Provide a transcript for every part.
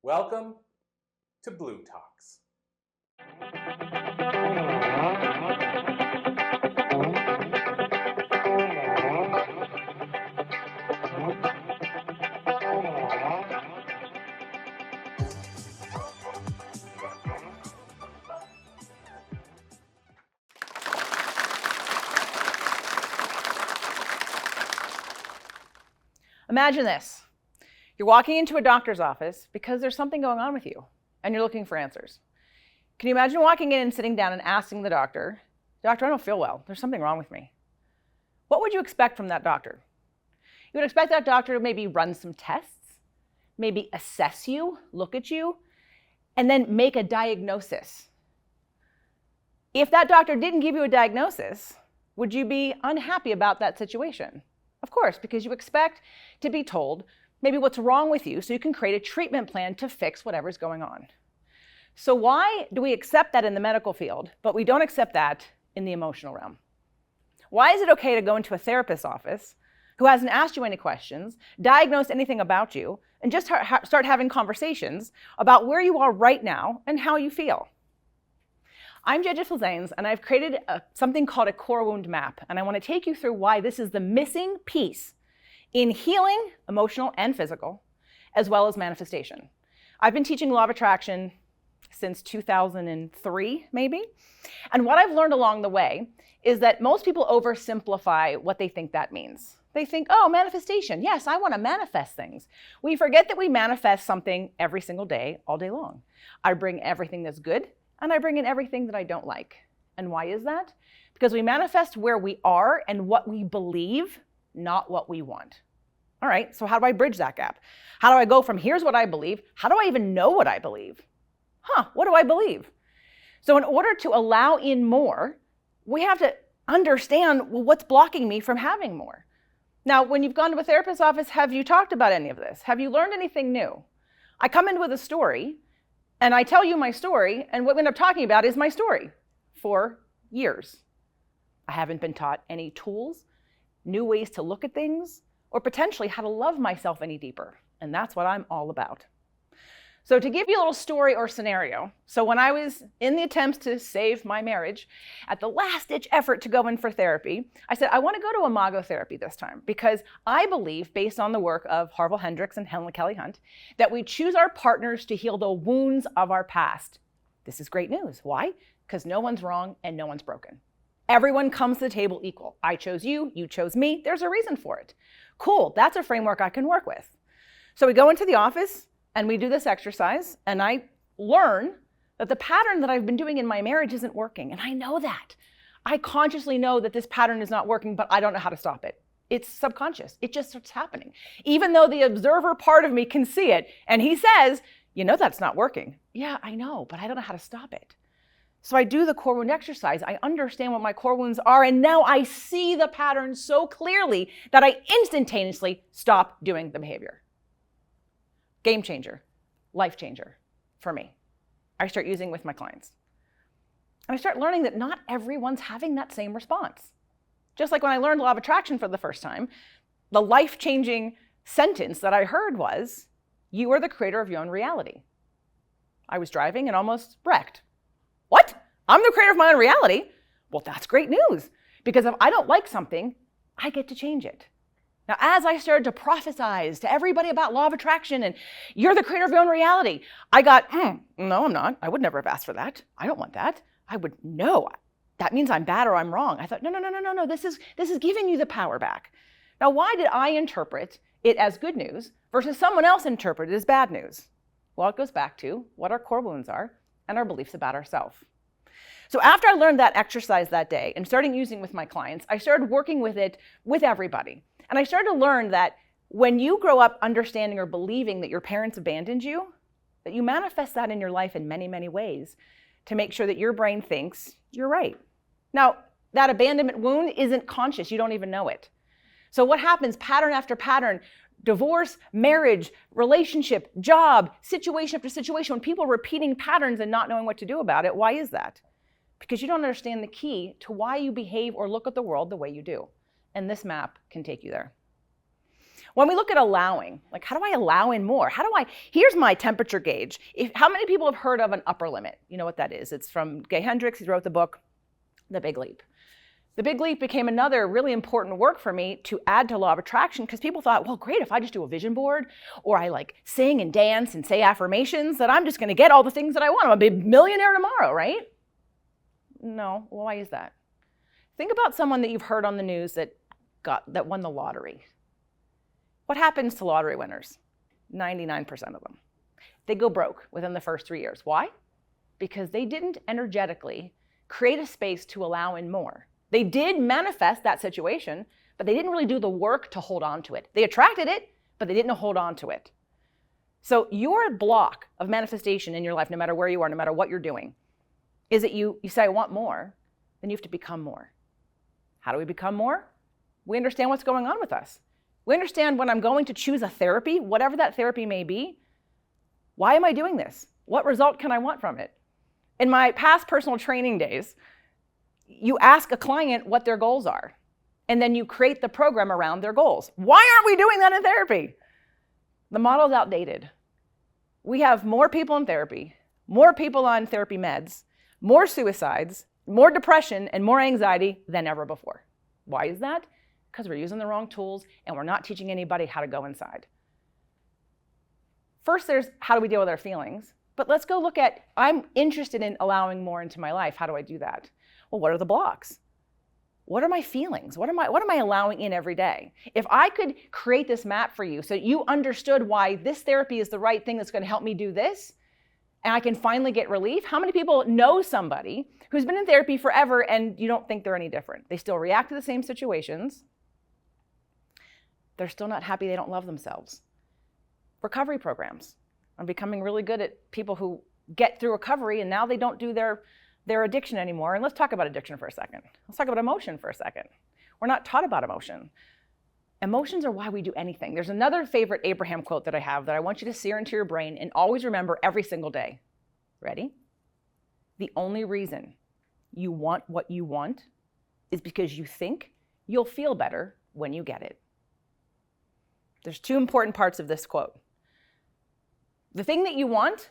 Welcome to Blue Talks. Imagine this. You're walking into a doctor's office because there's something going on with you and you're looking for answers. Can you imagine walking in and sitting down and asking the doctor, "Doctor, I don't feel well. There's something wrong with me." What would you expect from that doctor? You would expect that doctor to maybe run some tests, maybe assess you, look at you, and then make a diagnosis. If that doctor didn't give you a diagnosis, would you be unhappy about that situation? Of course, because you expect to be told maybe what's wrong with you so you can create a treatment plan to fix whatever's going on. So why do we accept that in the medical field, but we don't accept that in the emotional realm? Why is it okay to go into a therapist's office who hasn't asked you any questions, diagnosed anything about you, and just start having conversations about where you are right now and how you feel? I'm Judge Zanes, and I've created something called a core wound map, and I want to take you through why this is the missing piece in healing, emotional and physical, as well as manifestation. I've been teaching law of attraction since 2003, maybe, and what I've learned along the way is that most people oversimplify what they think that means. They think, oh, manifestation, yes, I want to manifest things. We forget that we manifest something every single day, all day long. I bring everything that's good, and I bring in everything that I don't like. And why is that? Because we manifest where we are and what we believe, not what we want. All right, so how do I bridge that gap? How do I go from here's what I believe, how do I even know what I believe? What do I believe? So in order to allow in more, we have to understand, well, what's blocking me from having more? Now, when you've gone to a therapist's office, have you talked about any of this? Have you learned anything new? I come in with a story, and I tell you my story, and what we end up talking about is my story for years. I haven't been taught any tools, new ways to look at things, or potentially how to love myself any deeper. And that's what I'm all about. So to give you a little story or scenario, so when I was in the attempts to save my marriage, at the last-ditch effort to go in for therapy, I said, I want to go to imago therapy this time because I believe, based on the work of Harville Hendricks and Helen Kelly Hunt, that we choose our partners to heal the wounds of our past. This is great news. Why? Because no one's wrong and no one's broken. Everyone comes to the table equal. I chose you, you chose me. There's a reason for it. Cool, that's a framework I can work with. So we go into the office, and we do this exercise, and I learn that the pattern that I've been doing in my marriage isn't working, and I know that. I consciously know that this pattern is not working, but I don't know how to stop it. It's subconscious. It just starts happening. Even though the observer part of me can see it, and he says, you know that's not working. Yeah, I know, but I don't know how to stop it. So I do the core wound exercise. I understand what my core wounds are, and now I see the pattern so clearly that I instantaneously stop doing the behavior. Game changer, life changer for me. I start using with my clients. And I start learning that not everyone's having that same response. Just like when I learned law of attraction for the first time, the life-changing sentence that I heard was, you are the creator of your own reality. I was driving and almost wrecked. What? I'm the creator of my own reality? Well, that's great news, because if I don't like something, I get to change it. Now, as I started to prophesize to everybody about law of attraction and you're the creator of your own reality, I got, no, I'm not. I would never have asked for that. I don't want that. No, that means I'm bad or I'm wrong. I thought, no, this is giving you the power back. Now, why did I interpret it as good news versus someone else interpret it as bad news? Well, it goes back to what our core wounds are and our beliefs about ourselves. So after I learned that exercise that day and started using with my clients, I started working with it with everybody. And I started to learn that when you grow up understanding or believing that your parents abandoned you, that you manifest that in your life in many, many ways to make sure that your brain thinks you're right. Now, that abandonment wound isn't conscious. You don't even know it. So what happens pattern after pattern, divorce, marriage, relationship, job, situation after situation, when people are repeating patterns and not knowing what to do about it, why is that? Because you don't understand the key to why you behave or look at the world the way you do. And this map can take you there. When we look at allowing, like how do I allow in more? Here's my temperature gauge. How many people have heard of an upper limit? You know what that is. It's from Gay Hendricks. He wrote the book, The Big Leap. The Big Leap became another really important work for me to add to law of attraction because people thought, well, great, if I just do a vision board or I like sing and dance and say affirmations, that I'm just going to get all the things that I want. I'm going to be a millionaire tomorrow, right? No. Well, why is that? Think about someone that you've heard on the news that won the lottery. What happens to lottery winners? 99% of them. They go broke within the first 3 years. Why? Because they didn't energetically create a space to allow in more. They did manifest that situation, but they didn't really do the work to hold on to it. They attracted it, but they didn't hold on to it. So your block of manifestation in your life, no matter where you are, no matter what you're doing, is that you say, I want more, then you have to become more. How do we become more? We understand what's going on with us. We understand when I'm going to choose a therapy, whatever that therapy may be, why am I doing this? What result can I want from it? In my past personal training days, you ask a client what their goals are, and then you create the program around their goals. Why aren't we doing that in therapy? The model's outdated. We have more people in therapy, more people on therapy meds, more suicides, more depression, and more anxiety than ever before. Why is that? Because we're using the wrong tools and we're not teaching anybody how to go inside. First, there's how do we deal with our feelings? But let's go look at, I'm interested in allowing more into my life. How do I do that? Well, what are the blocks? What are my feelings? What am I allowing in every day? If I could create this map for you so you understood why this therapy is the right thing that's going to help me do this, and I can finally get relief. How many people know somebody who's been in therapy forever and you don't think they're any different? They still react to the same situations. They're still not happy. They don't love themselves. Recovery programs. I'm becoming really good at people who get through recovery and now they don't do their addiction anymore. And let's talk about addiction for a second. Let's talk about emotion for a second. We're not taught about emotion. Emotions are why we do anything. There's another favorite Abraham quote that I have that I want you to sear into your brain and always remember every single day. Ready? The only reason you want what you want is because you think you'll feel better when you get it. There's two important parts of this quote. The thing that you want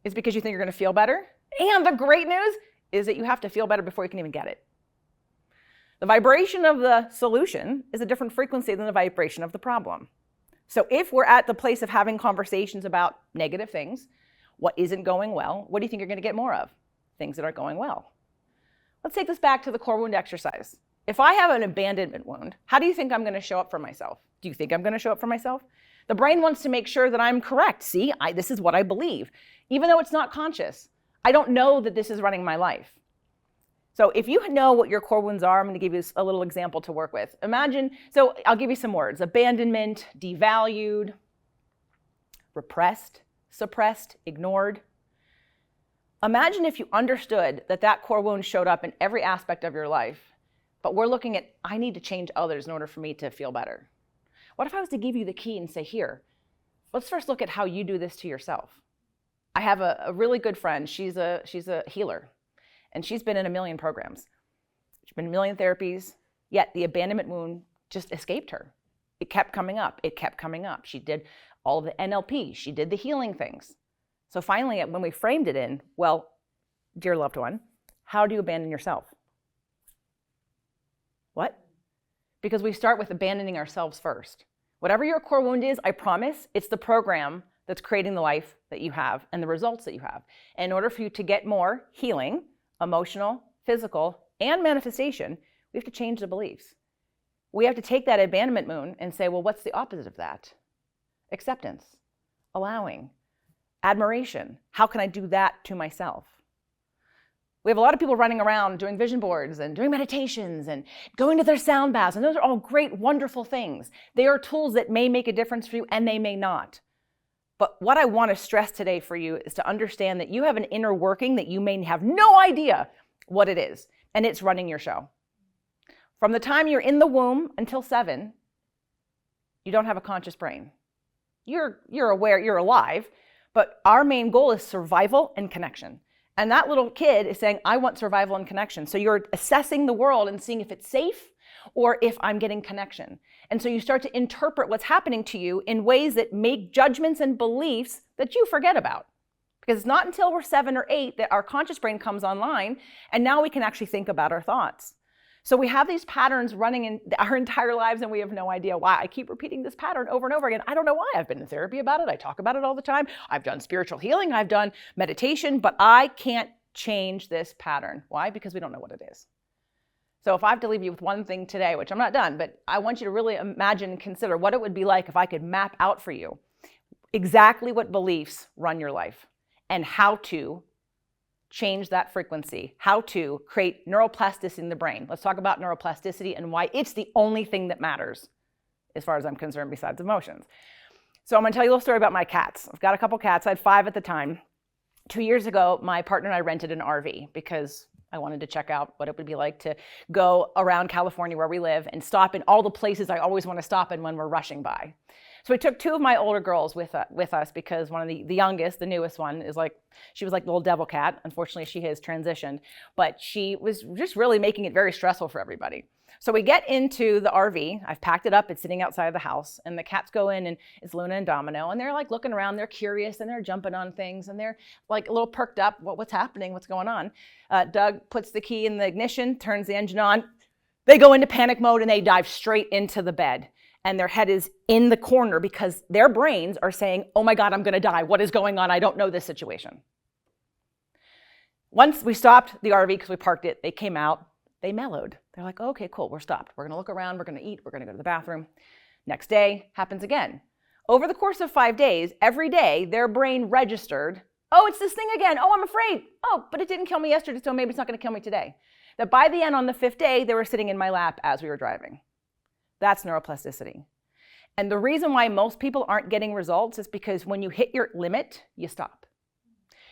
is because you think you're going to feel better. And the great news is that you have to feel better before you can even get it. The vibration of the solution is a different frequency than the vibration of the problem. So if we're at the place of having conversations about negative things, what isn't going well, what do you think you're going to get more of? Things that are going well. Let's take this back to the core wound exercise. If I have an abandonment wound, how do you think I'm going to show up for myself? Do you think I'm going to show up for myself? The brain wants to make sure that I'm correct. See, this is what I believe. Even though it's not conscious, I don't know that this is running my life. So if you know what your core wounds are, I'm going to give you a little example to work with. Imagine, so I'll give you some words. Abandonment, devalued, repressed, suppressed, ignored. Imagine if you understood that that core wound showed up in every aspect of your life, but we're looking at, I need to change others in order for me to feel better. What if I was to give you the key and say, here, let's first look at how you do this to yourself. I have a really good friend. She's a healer, and she's been in 1 million programs. She's been in 1 million therapies, yet the abandonment wound just escaped her. It kept coming up. It kept coming up. She did all of the NLP. She did the healing things. So finally, when we framed it in, well, dear loved one, how do you abandon yourself? What? Because we start with abandoning ourselves first. Whatever your core wound is, I promise, it's the program that's creating the life that you have and the results that you have. And in order for you to get more healing, emotional, physical, and manifestation, we have to change the beliefs. We have to take that abandonment wound and say, well, what's the opposite of that? Acceptance, allowing, admiration. How can I do that to myself? We have a lot of people running around doing vision boards and doing meditations and going to their sound baths, and those are all great, wonderful things. They are tools that may make a difference for you, and they may not. But what I want to stress today for you is to understand that you have an inner working that you may have no idea what it is, and it's running your show. From the time you're in the womb until 7, you don't have a conscious brain. You're aware, you're alive, but our main goal is survival and connection. And that little kid is saying, I want survival and connection. So you're assessing the world and seeing if it's safe or if I'm getting connection. And so you start to interpret what's happening to you in ways that make judgments and beliefs that you forget about. Because it's not until we're 7 or 8 that our conscious brain comes online, and now we can actually think about our thoughts. So we have these patterns running in our entire lives, and we have no idea why. I keep repeating this pattern over and over again. I don't know why. I've been in therapy about it. I talk about it all the time. I've done spiritual healing. I've done meditation, but I can't change this pattern. Why? Because we don't know what it is. So if I have to leave you with one thing today, which I'm not done, but I want you to really imagine and consider what it would be like if I could map out for you exactly what beliefs run your life, and how to change that frequency, how to create neuroplasticity in the brain. Let's talk about neuroplasticity and why it's the only thing that matters as far as I'm concerned besides emotions. So I'm gonna tell you a little story about my cats. I've got a couple cats. I had 5 at the time. 2 years ago, my partner and I rented an RV because I wanted to check out what it would be like to go around California where we live and stop in all the places I always want to stop in when we're rushing by. So we took 2 of my older girls with us because one of the youngest, the newest one, she was like the little devil cat. Unfortunately, she has transitioned, but she was just really making it very stressful for everybody. So we get into the RV. I've packed it up. It's sitting outside of the house, and the cats go in, and it's Luna and Domino, and they're like looking around. They're curious, and they're jumping on things, and they're like a little perked up. What's happening? What's going on? Doug puts the key in the ignition, turns the engine on. They go into panic mode, and they dive straight into the bed. And their head is in the corner because their brains are saying, oh my God, I'm gonna die. What is going on? I don't know this situation. Once we stopped the RV because we parked it, they came out, they mellowed. They're like, oh, okay, cool, we're stopped. We're gonna look around, we're gonna eat, we're gonna go to the bathroom. Next day, happens again. Over the course of 5 days, every day, their brain registered, oh, it's this thing again. Oh, I'm afraid. Oh, but it didn't kill me yesterday, so maybe it's not gonna kill me today. That by the end, on the 5th day, they were sitting in my lap as we were driving. That's neuroplasticity. And the reason why most people aren't getting results is because when you hit your limit, you stop.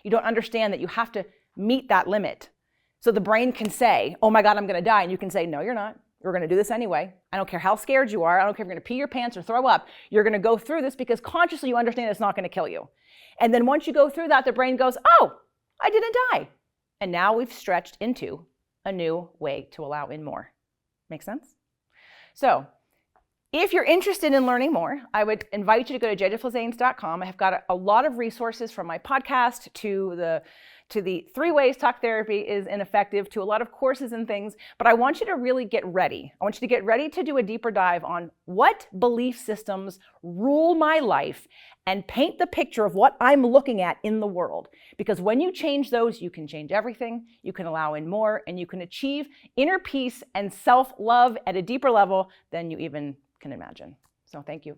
You don't understand that you have to meet that limit. So the brain can say, oh my God, I'm gonna die. And you can say, no, you're not. We're gonna do this anyway. I don't care how scared you are. I don't care if you're gonna pee your pants or throw up. You're gonna go through this because consciously you understand it's not gonna kill you. And then once you go through that, the brain goes, oh, I didn't die. And now we've stretched into a new way to allow in more. Make sense? So, if you're interested in learning more, I would invite you to go to jjflizanes.com. I have got a lot of resources from my podcast to the 3 ways talk therapy is ineffective, to a lot of courses and things. But I want you to really get ready. I want you to get ready to do a deeper dive on what belief systems rule my life and paint the picture of what I'm looking at in the world. Because when you change those, you can change everything, you can allow in more, and you can achieve inner peace and self-love at a deeper level than you even can imagine. So thank you.